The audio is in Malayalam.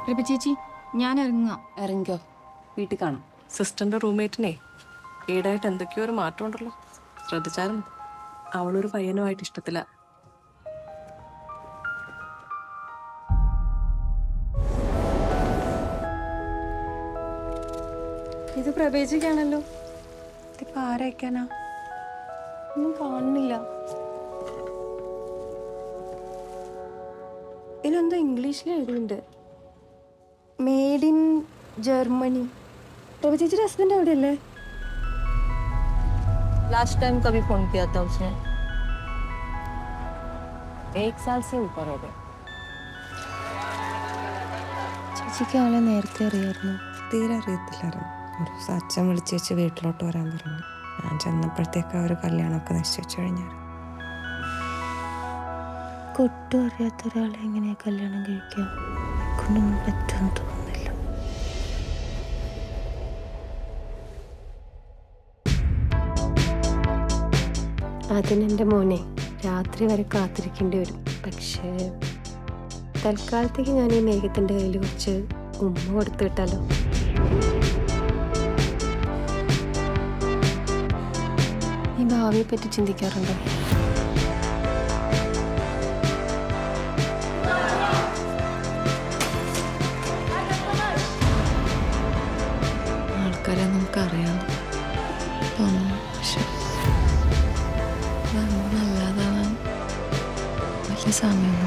പ്രഭ ചേച്ചി ഞാൻ ഇറങ്ങാം. ഇറങ്ങിക്കോ, വീട്ടിൽ കാണാം. സിസ്റ്ററിന്റെ റൂംമേറ്റിനെ ഈടായിട്ട് എന്തൊക്കെയോ ഒരു മാറ്റം ഉണ്ടല്ലോ, ശ്രദ്ധിച്ചാലും അവളൊരു പയ്യനുമായിട്ട് ഇഷ്ടത്തില്ല. ഇത് പ്രവേശിക്കാണല്ലോ. ഇതിപ്പോ ആരയക്കാനാ? ഒന്നും കാണുന്നില്ല. ഇതിലെന്തോ ഇംഗ്ലീഷിൽ എഴുതിയിട്ടുണ്ട്, മെയ്ഡ് ഇൻ ജർമ്മനി. പ്രഭ ചേച്ചിയുടെ ഹസ്ബൻഡ് എവിടെയല്ലേ? लास्ट टाइम कभी फोन किया था उसने? 1 साल से ऊपर हो गया. ചേച്ചിക്ക് ആളെ നേരത്തെ അറിയായിരുന്നു? തീരെ അറിയത്തില്ലായിരുന്നു. ഒരു ദിവസം അച്ഛൻ വിളിച്ച് വെച്ച് വീട്ടിലോട്ട് വരാൻ പറഞ്ഞു. ഞാൻ ചെന്നപ്പോഴത്തേക്ക് അവർ കല്യാണമൊക്കെ നിശ്ചയിച്ചു കഴിഞ്ഞായിരുന്നു. ഒട്ടും അറിയാത്ത ഒരാളെ എങ്ങനെയാ കല്യാണം കഴിക്കാം? കൊണ്ടൊന്നും പറ്റുമെന്ന് തോന്നുന്നില്ല. അതിനെൻ്റെ മോനെ രാത്രി വരെ കാത്തിരിക്കേണ്ടി വരും. പക്ഷേ തൽക്കാലത്തേക്ക് ഞാൻ ഈ മേഘത്തിൻ്റെ കയ്യിൽ കുറച്ച് ഉമ്മ കൊടുത്തു വിട്ടാലോ? ഈ ഭാവിയെ പറ്റി ചിന്തിക്കാറുണ്ടോ? ആൾക്കാരെ നമുക്കറിയാം തോന്നുന്നു, പക്ഷെ നല്ലതാവാൻ വലിയ സമയം